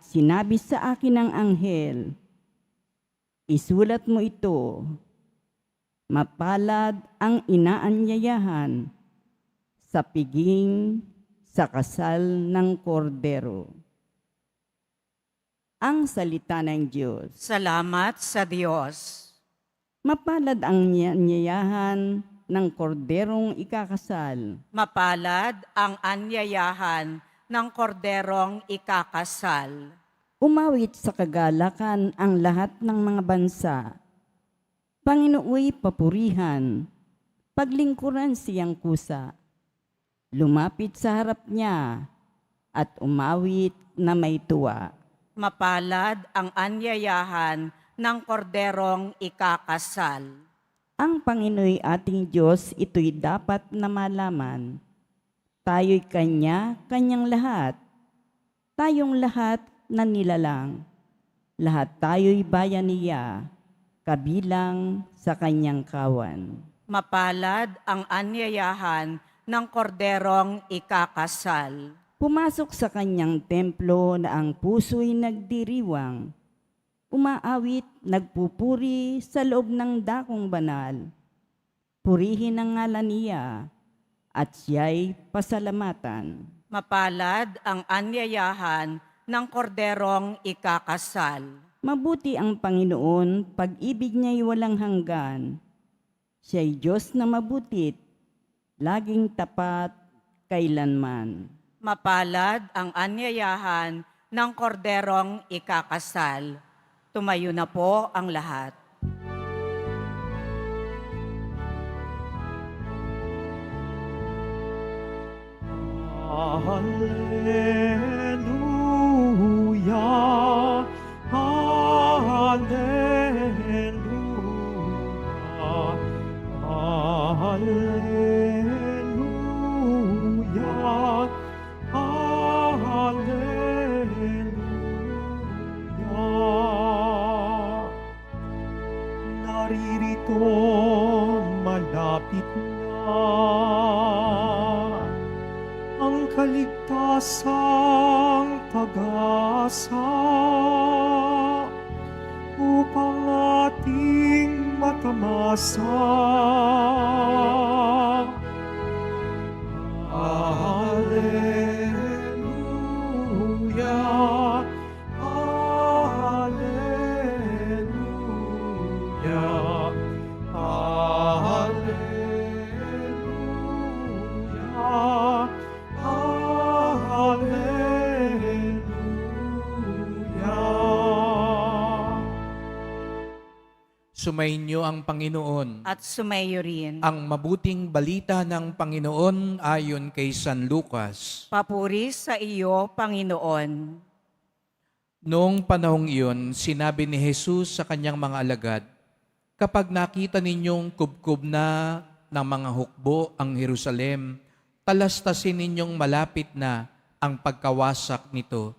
sinabi sa akin ng anghel, isulat mo ito, mapalad ang inaanyayahan sa piging sa kasal ng kordero. Ang salita ng Diyos. Salamat sa Diyos. Mapalad ang anyayahan ng korderong ikakasal. Mapalad ang anyayahan ng korderong ikakasal. Umawit sa kagalakan ang lahat ng mga bansa. Panginooy papurihan, paglingkuran siyang kusa. Lumapit sa harap niya at umawit na may tuwa. Mapalad ang anyayahan ng korderong ikakasal. Ang Panginooy ating Diyos, ito'y dapat na malaman. Tayo'y kanyang lahat. Tayong lahat na nilalang. Lahat tayo'y bayan niya, kabilang sa kanyang kawan. Mapalad ang anyayahan ng korderong ikakasal. Pumasok sa kanyang templo na ang puso'y nagdiriwang. Umaawit, nagpupuri sa loob ng dakong banal. Purihin ang ngalan niya at siya'y pasalamatan. Mapalad ang anyayahan ng korderong ikakasal. Mabuti ang Panginoon, pag-ibig niya'y walang hanggan. Siya'y Diyos na mabutit, laging tapat kailanman. Mapalad ang anyayahan ng korderong ikakasal. Tumayo na po ang lahat. Hallelujah, hallelujah, hallelujah, hallelujah. Naririto malapit na ang kaligtasang pag-asa upang ating matamasa. Hallelujah, hallelujah, hallelujah, hallelujah. Sumainyo ang Panginoon. At sumayo rin. Ang mabuting balita ng Panginoon ayon kay San Lucas. Papuri sa iyo, Panginoon. Noong panahong iyon, sinabi ni Jesus sa kanyang mga alagad, kapag nakita ninyong kubkob na ng mga hukbo ang Jerusalem, talastasin ninyong malapit na ang pagkawasak nito.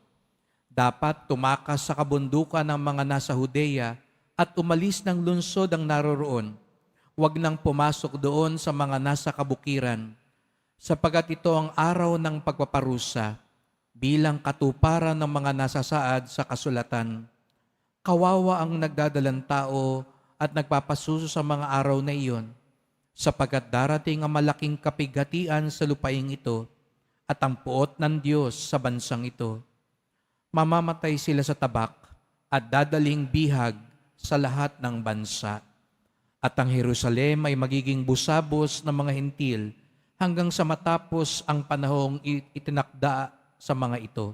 Dapat tumakas sa kabundukan ng mga nasa Judea at umalis ng lungsod ang naroroon. Huwag nang pumasok doon sa mga nasa kabukiran, sapagat ito ang araw ng pagpaparusa bilang katuparan ng mga nasasaad sa kasulatan. Kawawa ang nagdadalang tao at nagpapasuso sa mga araw na iyon, sapagat darating ang malaking kapighatian sa lupaing ito at ang puot ng Diyos sa bansang ito. Mamamatay sila sa tabak at dadaling bihag sa lahat ng bansa. At ang Jerusalem ay magiging busabos ng mga hintil hanggang sa matapos ang panahong itinakda sa mga ito.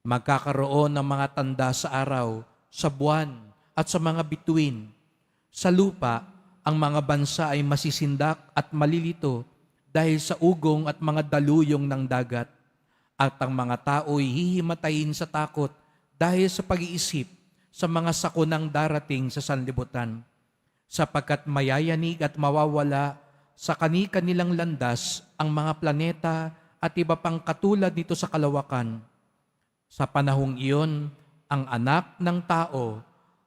Magkakaroon ng mga tanda sa araw, sa buwan, at sa mga bituin. Sa lupa, ang mga bansa ay masisindak at malilito dahil sa ugong at mga daluyong ng dagat. At ang mga tao ay hihimatayin sa takot dahil sa pag-iisip sa mga sakunang darating sa sanlibutan, sapagkat mayayanig at mawawala sa kani-kanilang landas ang mga planeta at iba pang katulad nito sa kalawakan. Sa panahong iyon, ang anak ng tao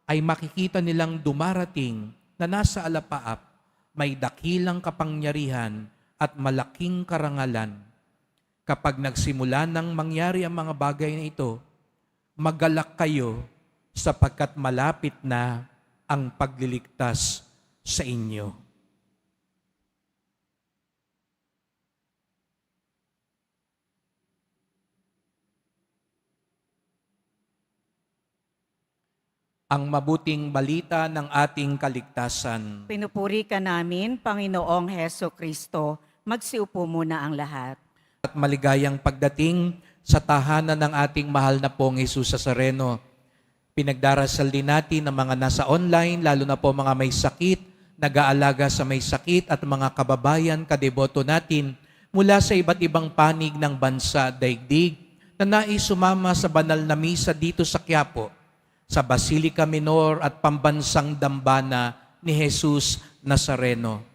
ay makikita nilang dumarating na nasa alapaap, may dakilang kapangyarihan at malaking karangalan. Kapag nagsimula nang mangyari ang mga bagay na ito, magalak kayo sapagkat malapit na ang pagliligtas sa inyo. Ang mabuting balita ng ating kaligtasan. Pinupuri ka namin, Panginoong Heso Kristo. Magsiupo muna ang lahat. At maligayang pagdating sa tahanan ng ating mahal na pong Jesus Nazareno. Pinagdarasal din natin ang mga nasa online, lalo na po mga may sakit, nag-aalaga sa may sakit at mga kababayan, kadeboto natin mula sa iba't ibang panig ng bansa at daigdig na nais sumama sa banal na misa dito sa Quiapo, sa Basilica Minor at Pambansang Dambana ni Jesus Nazareno.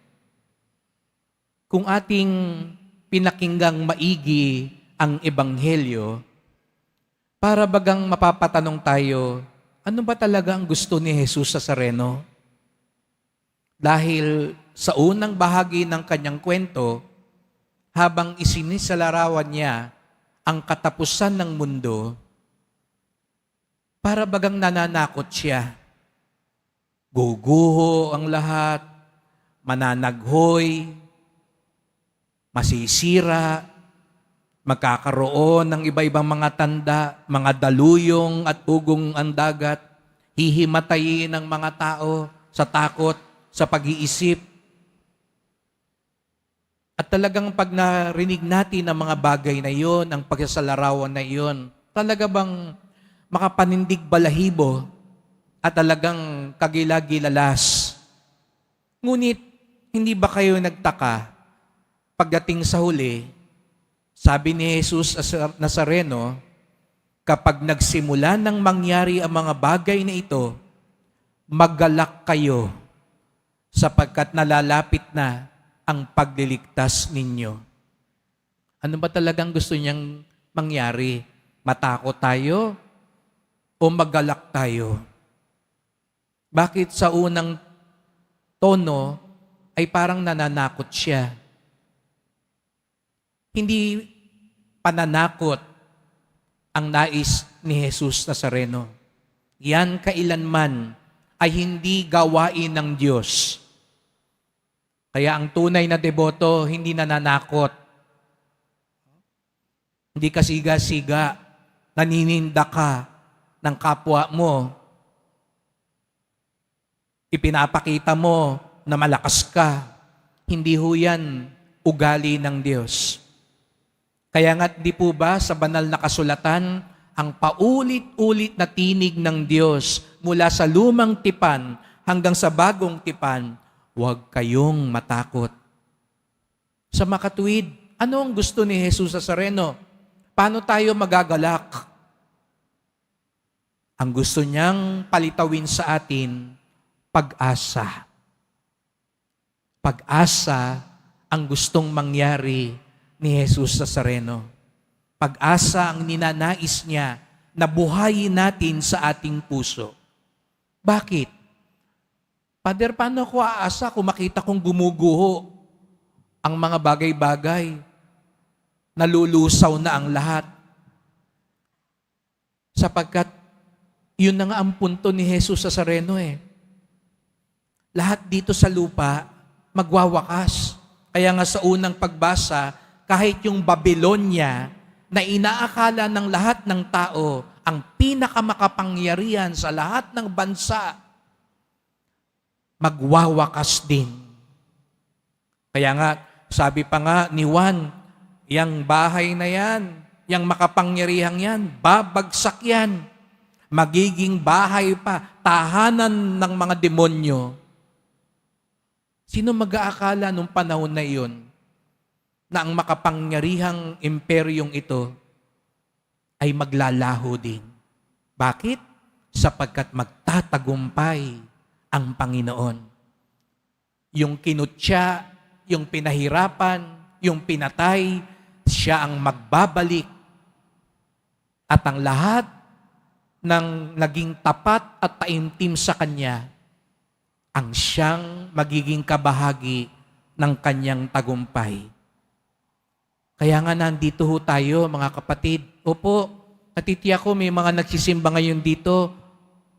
Kung ating pinakinggang maigi ang Ebanghelyo, para bagang mapapatanong tayo, ano ba talaga ang gusto ni Jesus Nazareno? Dahil sa unang bahagi ng kanyang kwento, habang isinisalarawan niya ang katapusan ng mundo, para bagang nananakot siya. Guguho ang lahat, mananaghoy, masisira, magkakaroon ng iba-ibang mga tanda, mga daluyong at ugong ang dagat, hihimatayin ng mga tao sa takot, sa pag-iisip. At talagang pag narinig natin ang mga bagay na iyon, ang pagsasalarawan na iyon, talaga bang makapanindig balahibo at talagang kagilagilalas. Ngunit, hindi ba kayo nagtaka pagdating sa huli, sabi ni Jesus Nazareno, kapag nagsimula nang mangyari ang mga bagay na ito, magalak kayo sapagkat nalalapit na ang pagliligtas ninyo. Ano ba talagang gusto niyang mangyari? Matakot tayo o magalak tayo? Bakit sa unang tono ay parang nananakot siya? Hindi pananakot ang nais ni Jesus Nazareno. Yan kailanman ay hindi gawain ng Diyos. Kaya ang tunay na deboto hindi nananakot. Hindi ka siga-siga, nanininda ka ng kapwa mo. Ipinapakita mo na malakas ka. Hindi ho yan ugali ng Diyos. Kaya nga't di po ba sa banal na kasulatan, ang paulit-ulit na tinig ng Diyos mula sa lumang tipan hanggang sa bagong tipan, huwag kayong matakot. Sa makatuwid, ano ang gusto ni Jesus Nazareno? Paano tayo magagalak? Ang gusto niyang palitawin sa atin, pag-asa. Pag-asa ang gustong mangyari ni Jesus Nazareno. Pag-asa ang ninanais niya na buhayin natin sa ating puso. Bakit? Pader, paano ako aasa kung makita kong gumuguho ang mga bagay-bagay? Nalulusaw na ang lahat. Sapagkat yun na nga ang punto ni Jesus Nazareno eh. Lahat dito sa lupa magwawakas. Kaya nga sa unang pagbasa, kahit yung Babylonia na inaakala ng lahat ng tao ang pinakamakapangyarihan sa lahat ng bansa, magwawakas din. Kaya nga, sabi pa nga ni Juan, yang bahay na yan, yang makapangyarihang yan, babagsak yan. Magiging bahay pa, tahanan ng mga demonyo. Sino mag-aakala nung panahon na iyon na ang makapangyarihang imperyong ito ay maglalaho din? Bakit? Sapagkat magtatagumpay ang Panginoon. Yung kinutya, yung pinahirapan, yung pinatay, siya ang magbabalik. At ang lahat ng naging tapat at taimtim sa Kanya, ang siyang magiging kabahagi ng Kanyang tagumpay. Kaya nga nandito ho tayo, mga kapatid. Opo, At titiyak ko may mga nagsisimba ngayon dito,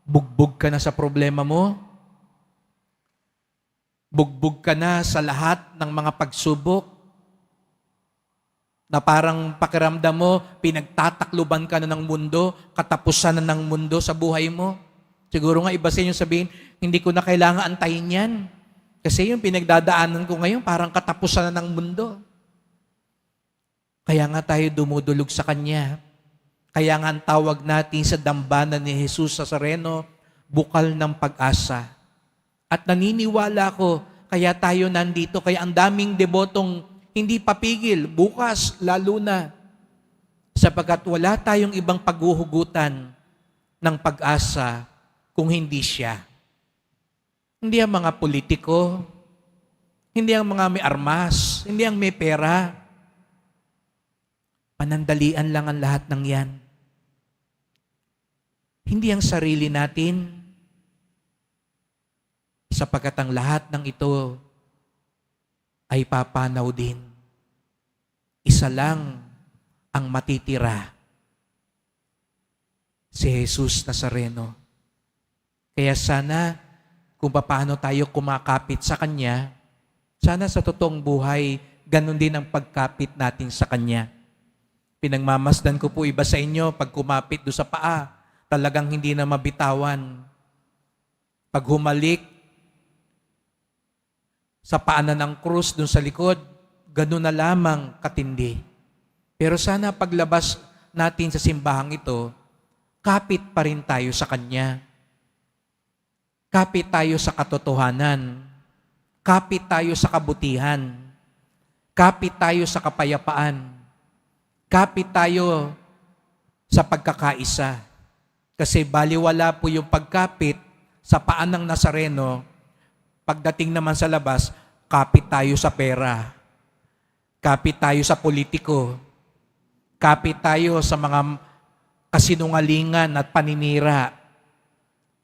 bugbog ka na sa problema mo. Bugbog ka na sa lahat ng mga pagsubok na parang pakiramdam mo, pinagtatakluban ka na ng mundo, katapusan na ng mundo sa buhay mo. Siguro nga iba sa inyo sabihin, hindi ko na kailangan antayin yan. Kasi yung pinagdadaanan ko ngayon, parang katapusan na ng mundo. Kaya nga tayo dumudulog sa Kanya. Kaya nga ang tawag natin sa dambana ni Jesus Nazareno, bukal ng pag-asa. At naniniwala ko, kaya tayo nandito, kaya ang daming debotong hindi papigil, bukas, lalo na. Sapagkat wala tayong ibang paghuhugutan ng pag-asa kung hindi siya. Hindi ang mga politiko, hindi ang mga may armas, hindi ang may pera. Panandalian lang ang lahat ng yan. Hindi ang sarili natin, sapagkat ang lahat ng ito ay papanaw din. Isa lang ang matitira, si Jesus Nazareno. Kaya sana, kung paano tayo kumakapit sa Kanya, sana sa totoong buhay, ganun din ang pagkapit natin sa Kanya. Pinagmamasdan ko po iba sa inyo, pag kumapit do sa paa, talagang hindi na mabitawan. Pag humalik, sa paanan ng krus dun sa likod, ganun na lamang katindi. Pero sana paglabas natin sa simbahang ito, kapit pa rin tayo sa Kanya. Kapit tayo sa katotohanan. Kapit tayo sa kabutihan. Kapit tayo sa kapayapaan. Kapit tayo sa pagkakaisa. Kasi baliwala po yung pagkapit sa paan ng Nazareno. Pagdating naman sa labas, kapit tayo sa pera. Kapit tayo sa politiko. Kapit tayo sa mga kasinungalingan at paninira.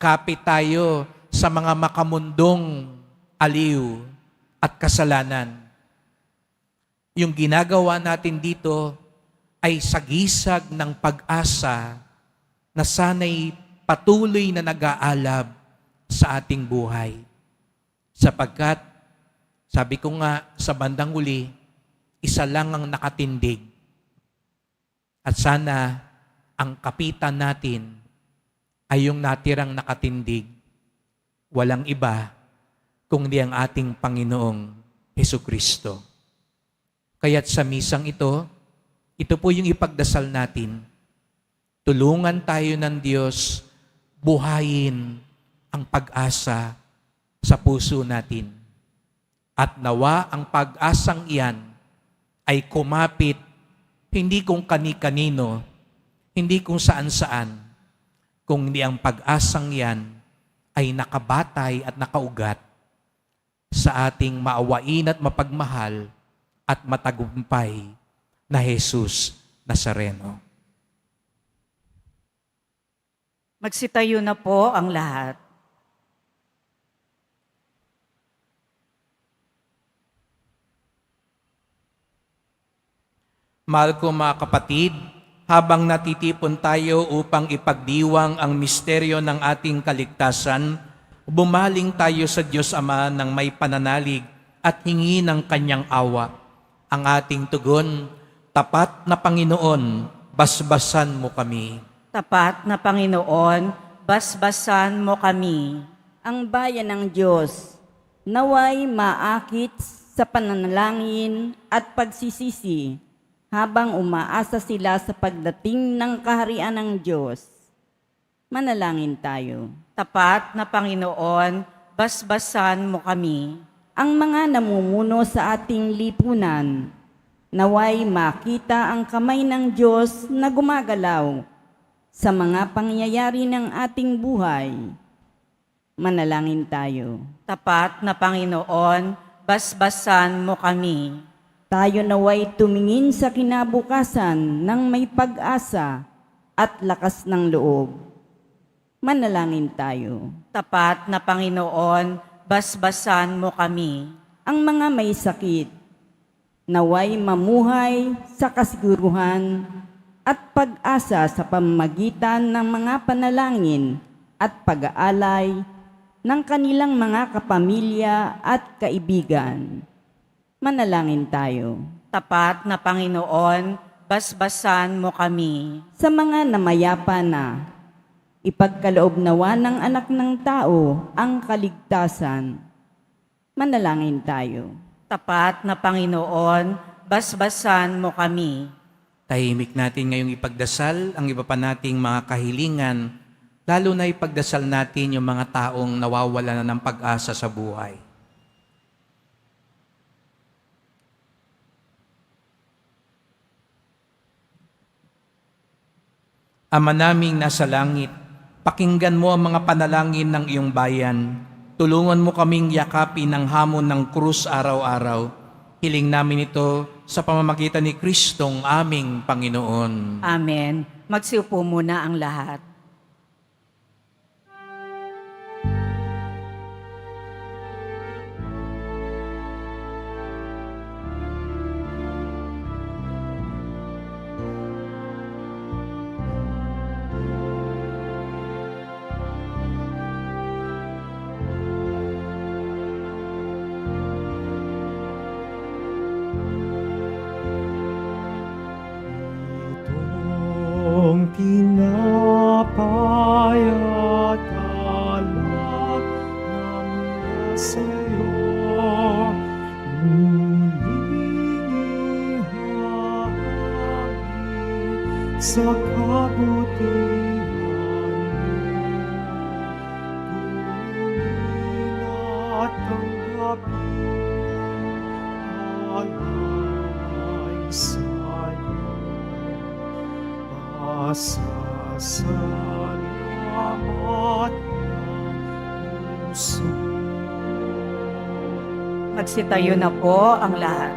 Kapit tayo sa mga makamundong aliw at kasalanan. Yung ginagawa natin dito ay sagisag ng pag-asa na sana'y patuloy na nag-aalab sa ating buhay. Sapagkat, sabi ko nga sa bandang huli, isa lang ang nakatindig. At sana ang kapitan natin ay yung natirang nakatindig. Walang iba kundi ang ating Panginoong Hesukristo. Kaya't sa misang ito po yung ipagdasal natin. Tulungan tayo ng Diyos, buhayin ang pag-asa sa puso natin. At nawa ang pag-asang iyan ay kumapit hindi kung kani-kanino, hindi kung saan-saan, kung hindi ang pag-asang iyan ay nakabatay at nakaugat sa ating maawain at mapagmahal at matagumpay na Jesus Nazareno. Magsitayo na po ang lahat. Mahal ko mga kapatid, habang natitipon tayo upang ipagdiwang ang misteryo ng ating kaligtasan, bumaling tayo sa Diyos Ama ng may pananalig at hingi ng Kanyang awa. Ang ating tugon, tapat na Panginoon, basbasan mo kami. Tapat na Panginoon, basbasan mo kami. Ang bayan ng Diyos, naway maakit sa pananalangin at pagsisisi, habang umaasa sila sa pagdating ng kaharian ng Diyos. Manalangin tayo. Tapat na Panginoon, basbasan mo kami. Ang mga namumuno sa ating lipunan, naway makita ang kamay ng Diyos na gumagalaw sa mga pangyayari ng ating buhay. Manalangin tayo. Tapat na Panginoon, basbasan mo kami. Tayo naway tumingin sa kinabukasan ng may pag-asa at lakas ng loob. Manalangin tayo. Tapat na Panginoon, basbasan mo kami. Ang mga may sakit, naway mamuhay sa kasiguruhan at pag-asa sa pamamagitan ng mga panalangin at pag-aalay ng kanilang mga kapamilya at kaibigan. Manalangin tayo. Tapat na Panginoon, basbasan mo kami. Sa mga namayapa na, ipagkaloob nawa ng anak ng tao ang kaligtasan. Manalangin tayo. Tapat na Panginoon, basbasan mo kami. Tahimik natin ngayong ipagdasal ang iba pa nating mga kahilingan, lalo na ipagdasal natin yung mga taong nawawala na ng pag-asa sa buhay. Ama naming nasa langit, pakinggan mo ang mga panalangin ng iyong bayan. Tulungan mo kaming yakapin ang hamon ng krus araw-araw. Hiling namin ito sa pamamagitan ni Kristong aming Panginoon. Amen. Magsiupo muna ang lahat. Itong tinapay at alak na mula sa'yo, muling ihahagi sa kabutihan mo. At tanggapin alay sa'yo. Pasasalamat ng puso. Magsitayo na po ang lahat.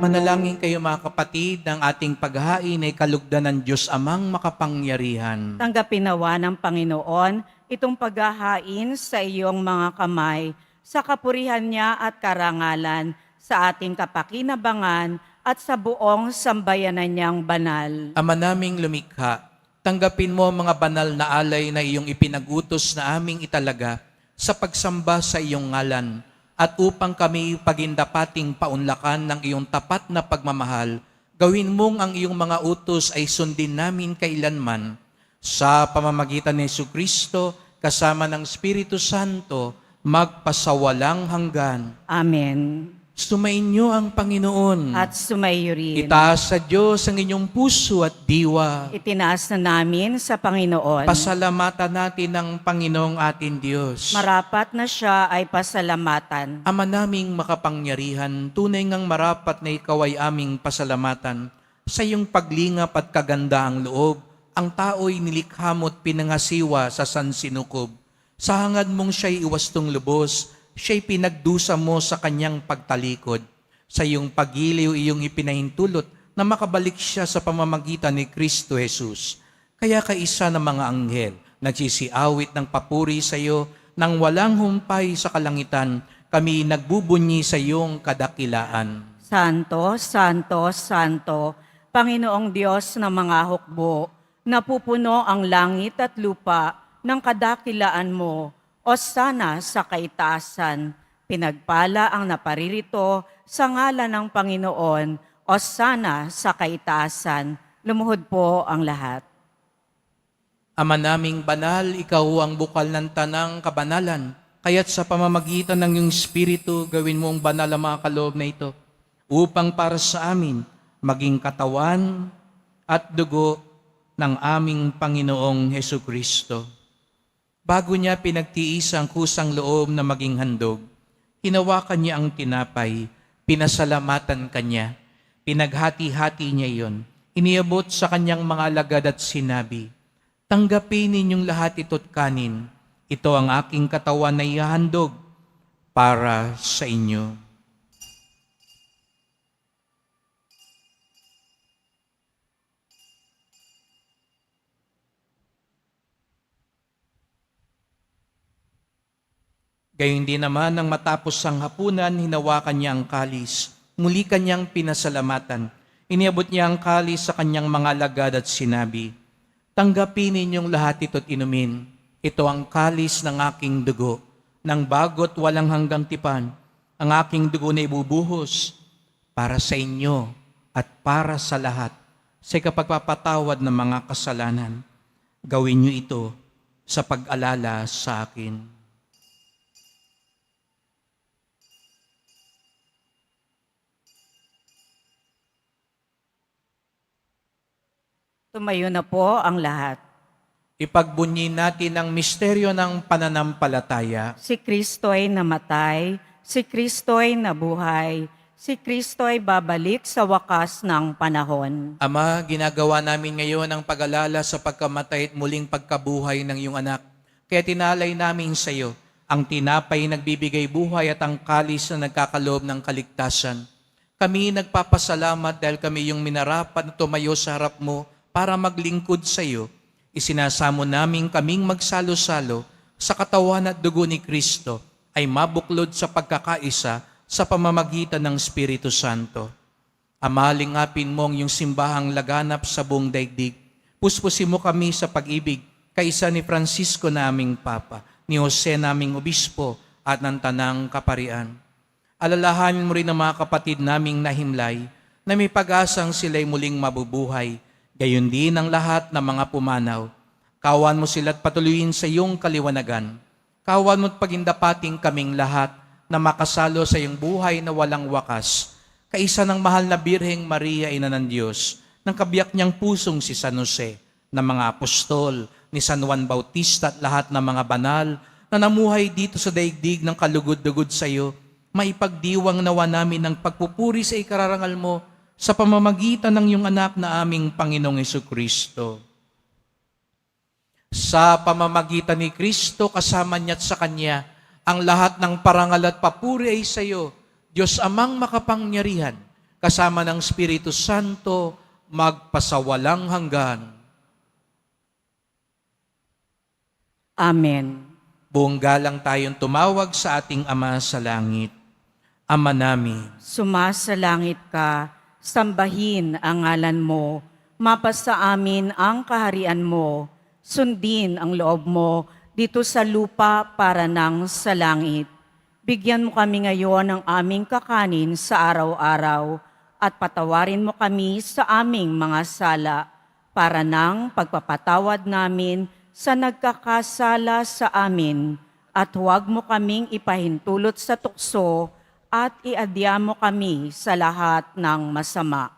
Manalangin kayo mga kapatid, ng ating paghahain ay kalugdan ng Diyos Amang makapangyarihan. Tanggapin nawa ng Panginoon itong paghahain sa iyong mga kamay, sa kapurihan niya at karangalan, sa ating kapakinabangan at sa buong sambayanan niyang banal. Ama naming lumikha, tanggapin mo ang mga banal na alay na iyong ipinagutos na aming italaga sa pagsamba sa iyong ngalan, at upang kami pagindapating paunlakan ng iyong tapat na pagmamahal, gawin mong ang iyong mga utos ay sundin namin kailanman. Sa pamamagitan ni Jesucristo, kasama ng Espiritu Santo, magpasawalang hanggan. Amen. Sumainyo ang Panginoon. At sumayo rin. Itaas sa Diyos ang inyong puso at diwa. Itinaas na namin sa Panginoon. Pasalamatan natin ang Panginoong ating Diyos. Marapat na siya ay pasalamatan. Ama naming makapangyarihan, tunay ngang marapat na ikaw ay aming pasalamatan. Sa iyong paglingap at kagandaang loob, ang tao'y nilikha mo't pinangasiwa sa sansinukob. Sa hangad mong siya'y iwastong lubos, siya'y pinagdusa mo sa kanyang pagtalikod. Sa iyong pagiliw iyong ipinahintulot na makabalik siya sa pamamagitan ni Kristo Jesus. Kaya kaisa ng mga anghel, nagsisiawit ng papuri sa iyo, nang walang humpay sa kalangitan, kami nagbubunyi sa iyong kadakilaan. Santo, Santo, Santo, Panginoong Diyos ng mga hukbo, napupuno ang langit at lupa ng kadakilaan mo. Hosana sa kaitaasan, pinagpala ang naparirito sa ngalan ng Panginoon. Hosana sa kaitaasan, lumuhod po ang lahat. Ama naming banal, ikaw ang bukal ng tanang kabanalan, kaya't sa pamamagitan ng iyong Espiritu, gawin mo ang banal ang mga kaloob na ito, upang para sa amin, maging katawan at dugo ng aming Panginoong Hesukristo. Bago niya pinagtiis ang kusang loob na maging handog, hinawakan niya ang tinapay, pinasalamatan kanya, pinaghati-hati niya iyon, iniabot sa kanyang mga alagad at sinabi, "Tanggapin ninyong lahat ito't kanin, ito ang aking katawan na ihahandog para sa inyo." Gayun din naman nang matapos ang hapunan, hinawakan niya ang kalis. Muli kanyang pinasalamatan. Iniabot niya ang kalis sa kanyang mga alagad at sinabi, "Tanggapin ninyong lahat ito't inumin. Ito ang kalis ng aking dugo, ng bago't walang hanggang tipan. Ang aking dugo na ibubuhos para sa inyo at para sa lahat sa kapagpapatawad ng mga kasalanan. Gawin niyo ito sa pag-alala sa akin." Tumayo na po ang lahat. Ipagbunyi natin ang misteryo ng pananampalataya. Si Kristo'y namatay, si Kristo'y nabuhay, si Kristo'y babalik sa wakas ng panahon. Ama, ginagawa namin ngayon ang pag-alala sa pagkamatay at muling pagkabuhay ng iyong anak. Kaya tinalay namin sa iyo ang tinapay nagbibigay buhay at ang kalis na nagkakaloob ng kaligtasan. Kami nagpapasalamat dahil kami yung minarapat na tumayo sa harap mo para maglingkod sa iyo. Isinasamo namin kaming magsalo-salo sa katawan at dugo ni Kristo ay mabuklod sa pagkakaisa sa pamamagitan ng Espiritu Santo. Ama, lingapin mo ang iyong simbahang laganap sa buong daigdig. Puspusin mo kami sa pag-ibig kaisa ni Francisco na aming Papa, ni Jose naming Obispo at ng Tanang Kaparian. Alalahanin mo rin ang mga kapatid naming nahimlay na may pag-asang sila'y muling mabubuhay. Gayon din ang lahat ng mga pumanaw. Kawan mo sila't patuloyin sa iyong kaliwanagan. Kawan mo't pagindapating kaming lahat na makasalo sa iyong buhay na walang wakas. Kaisa ng mahal na Birheng Maria, Ina ng Diyos, ng kabiyak niyang pusong si San Jose, ng mga apostol, ni San Juan Bautista at lahat ng mga banal na namuhay dito sa daigdig ng kalugod-dugod sa iyo, maipagdiwang nawa namin ang pagpupuri sa ikararangal mo sa pamamagitan ng iyong anak na aming Panginoong Jesucristo. Sa pamamagitan ni Kristo, kasama niya at sa Kanya, ang lahat ng parangal at papuri ay sa iyo, Diyos Amang makapangyarihan, kasama ng Espiritu Santo, magpasawalang hanggan. Amen. Buong galang tayong tumawag sa ating Ama sa langit. Ama namin, Sumasalangit ka, sambahin ang ngalan mo, mapasa amin ang kaharian mo, sundin ang loob mo dito sa lupa para nang sa langit. Bigyan mo kami ngayon ng aming kakanin sa araw-araw at patawarin mo kami sa aming mga sala para nang pagpapatawad namin sa nagkakasala sa amin at huwag mo kaming ipahintulot sa tukso at iadya mo kami sa lahat ng masama.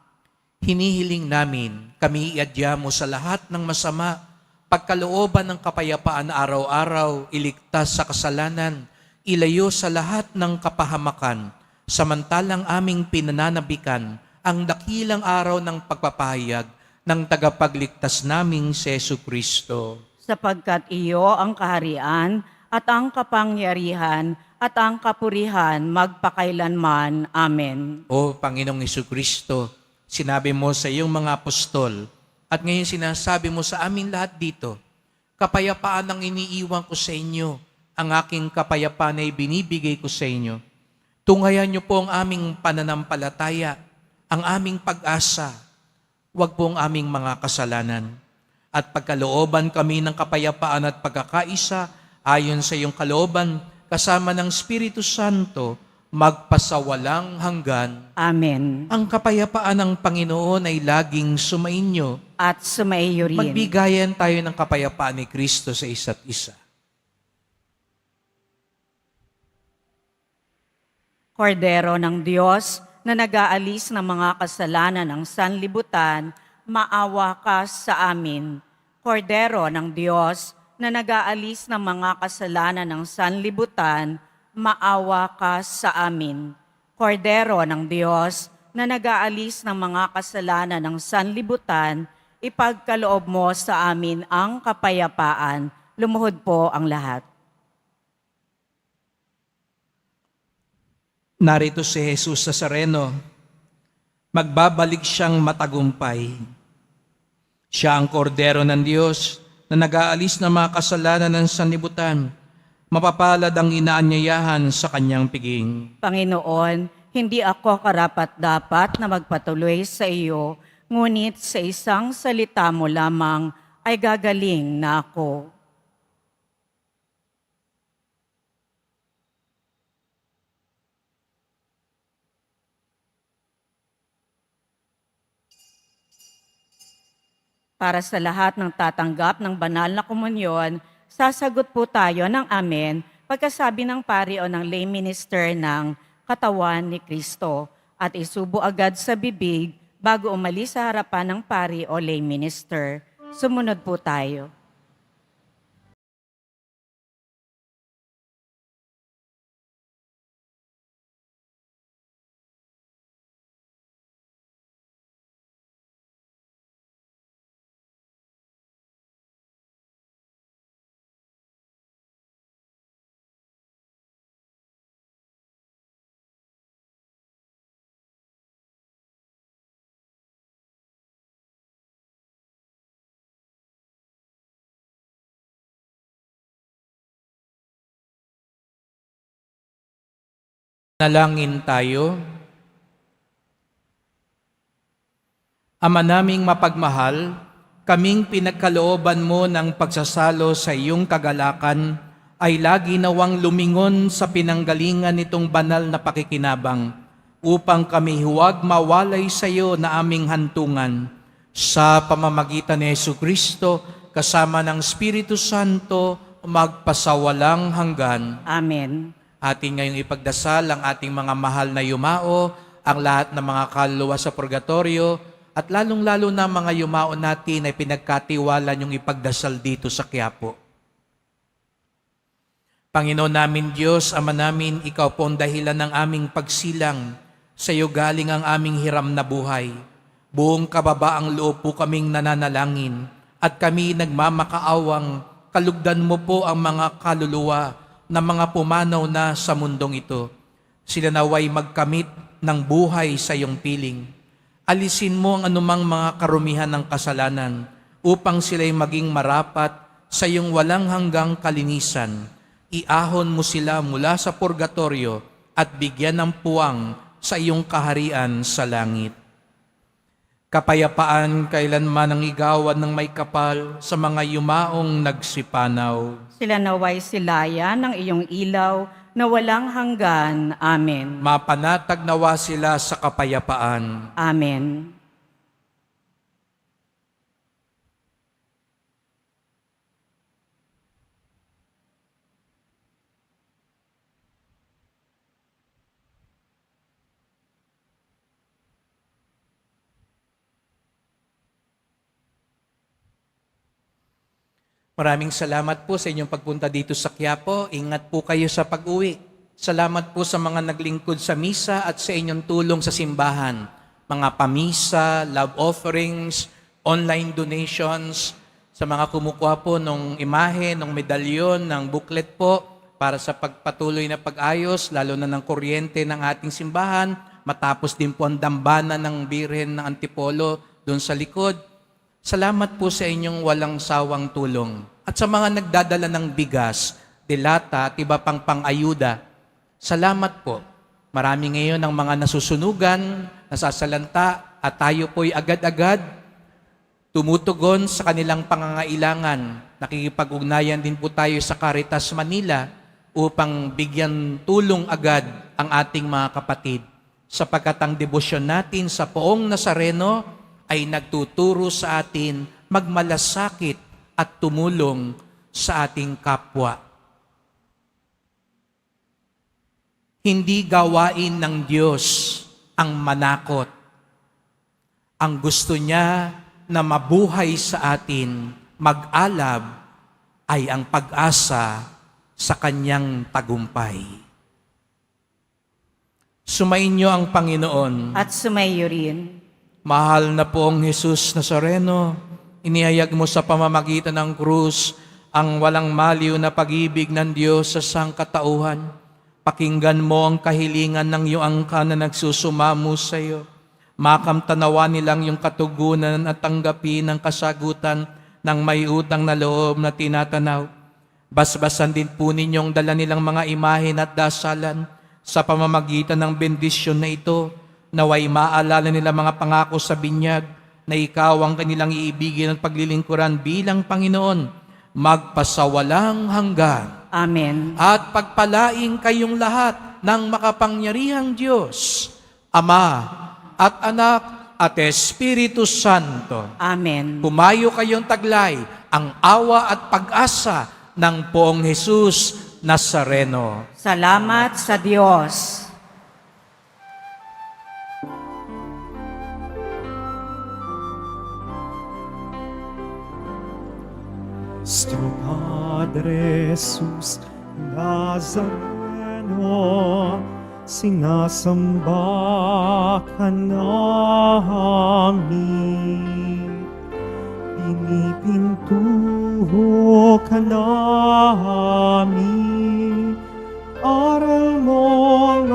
hinihiling namin, kami iadya mo sa lahat ng masama, pagkalooban ng kapayapaan na araw-araw, iligtas sa kasalanan, ilayo sa lahat ng kapahamakan, samantalang aming pinananabikan ang dakilang araw ng pagpapahayag ng tagapagligtas naming si Jesucristo. Sapagkat iyo ang kaharian at ang kapangyarihan at ang kapurihan magpakailanman. Amen. O Panginoong Jesucristo, sinabi mo sa iyong mga apostol at ngayon sinasabi mo sa amin lahat dito, kapayapaan ang iniiwan ko sa inyo, ang aking kapayapaan ay binibigay ko sa inyo. Tunghayan niyo po ang aming pananampalataya, ang aming pag-asa, huwag po ang aming mga kasalanan. At pagkalooban kami ng kapayapaan at pagkakaisa, ayon sa iyong kalooban, kasama ng Espiritu Santo, magpasawalang hanggan. Amen. Ang kapayapaan ng Panginoon ay laging sumainyo. At sumaiyo rin. Magbigayan tayo ng kapayapaan ni Kristo sa isa't isa. Kordero ng Diyos na nag-aalis ng mga kasalanan ng sanlibutan, maawa ka sa amin. Kordero ng Diyos na nag-aalis ng mga kasalanan ng sanlibutan, maawa ka sa amin. Kordero ng Diyos na nag-aalis ng mga kasalanan ng sanlibutan, ipagkaloob mo sa amin ang kapayapaan. Lumuhod po ang lahat. Narito si Jesus Nazareno. Magbabalik siyang matagumpay. Siya ang kordero ng Diyos na nag-aalis ng mga kasalanan ng sanlibutan. Mapapalad ang inaanyayahan sa kanyang piging. Panginoon, hindi ako karapat-dapat na magpatuloy sa iyo, ngunit sa isang salita mo lamang ay gagaling na ako. Para sa lahat ng tatanggap ng banal na komunyon, sasagot po tayo ng amen pagkasabi ng pari o ng lay minister ng katawan ni Kristo at isubo agad sa bibig bago umalis sa harapan ng pari o lay minister. Sumunod po tayo. Nalangin tayo. Ama naming mapagmahal, kaming pinagkalooban mo ng pagsasalo sa iyong kagalakan ay lagi nawang lumingon sa pinanggalingan nitong banal na pakikinabang upang kami huwag mawalay sa iyo na aming hantungan. Sa pamamagitan ni Jesucristo, kasama ng Espiritu Santo, magpasawalang hanggan. Amen. Atin ngayong ipagdasal ang ating mga mahal na yumao, ang lahat ng mga kaluluwa sa purgatorio, at lalong-lalo na mga yumao natin ay pinagkatiwala niyong ipagdasal dito sa Quiapo. Panginoon namin Diyos, Ama namin, Ikaw po ang dahilan ng aming pagsilang. Sa iyo galing ang aming hiram na buhay. Buong kababaang loob po kaming nananalangin at kami nagmamakaawang kalugdan mo po ang mga kaluluwa na mga pumanaw na sa mundong ito. Sila naway magkamit ng buhay sa iyong piling. Alisin mo ang anumang mga karumihan ng kasalanan upang sila'y maging marapat sa iyong walang hanggang kalinisan. Iahon mo sila mula sa purgatorio at bigyan ng puwang sa iyong kaharian sa langit. Kapayapaan kailanman ang igawan ng may kapal sa mga yumaong nagsipanaw. Sila naway silaya ng iyong ilaw na walang hanggan. Amen. Mapanatag nawa sila sa kapayapaan. Amen. Maraming salamat po sa inyong pagpunta dito sa Quiapo. Ingat po kayo sa pag-uwi. Salamat po sa mga naglingkod sa misa at sa inyong tulong sa simbahan. Mga pamisa, love offerings, online donations, sa mga kumukuha po ng imahe, ng medalyon, ng booklet po para sa pagpatuloy na pag-ayos, lalo na ng kuryente ng ating simbahan, matapos din po ang dambana ng Birhen ng Antipolo doon sa likod. Salamat po sa inyong walang sawang tulong. At sa mga nagdadala ng bigas, delata at iba pang pang-ayuda, salamat po. Marami ngayon ang mga nasusunugan, nasasalanta, at tayo po'y agad-agad tumutugon sa kanilang pangangailangan. Nakikipag-ugnayan din po tayo sa Caritas Manila upang bigyan tulong agad ang ating mga kapatid. Sapagkat ang debosyon natin sa Poong Nazareno ay nagtuturo sa atin magmalasakit at tumulong sa ating kapwa. Hindi gawain ng Diyos ang manakot. Ang gusto niya na mabuhay sa atin, mag-alab, ay ang pag-asa sa kanyang tagumpay. Sumainyo ang Panginoon. At sumayo rin. Mahal na poong Jesus Nazareno, inihayag mo sa pamamagitan ng krus ang walang maliw na pag-ibig ng Diyos sa sangkatauhan. Pakinggan mo ang kahilingan ng iyong angka na nagsusumamo sa iyo. Makamtanawa nilang yung katugunan at tanggapin ang kasagutan ng may utang na loob na tinatanaw. Basbasan din po ninyong dala nilang mga imahin at dasalan Sa pamamagitan ng bendisyon na ito, naway maalala nila mga pangako sa binyag na ikaw ang kanilang iibigin at paglilingkuran bilang Panginoon, magpasawalang hanggan. Amen. At pagpalaing kayong lahat ng makapangyarihang Diyos, Ama at Anak at Espiritu Santo. Amen. Pumayo kayong taglay ang awa at pag-asa ng Poong Jesus Nazareno. Salamat sa Diyos. Nuestro Padre Jesus Nazareno, sinasamba ka namin. Pinipintuho ka namin. Aral mo ang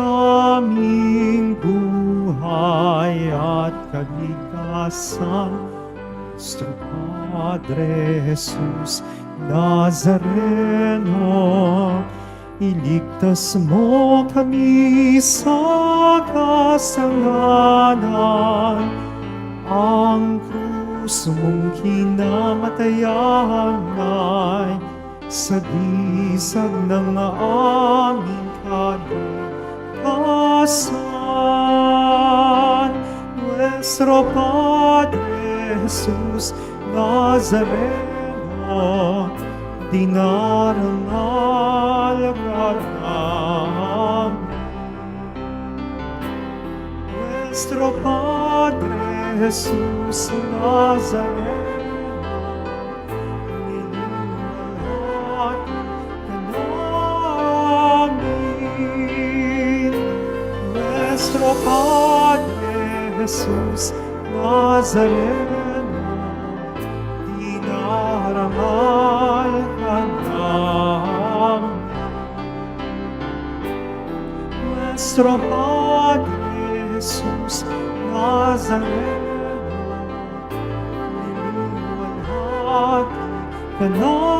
aming buhay at kaligtasan. Nuestro Padre Jesus Nazareno, iligtas mo kami sa kasalanan. Ang krus mong kinamatayan ay sagisag ng aming kaligtasan. Nuestro Padre Jesus Nazareno, dinarangal ka namin. Nuestro Padre Jesus Nazareno, niluwalhati ka namin. Nuestro Padre Jesus Nazareno, dinarangal ka namin. Nuestro Padre Jesus Nazareno, niluwalhati ka namin.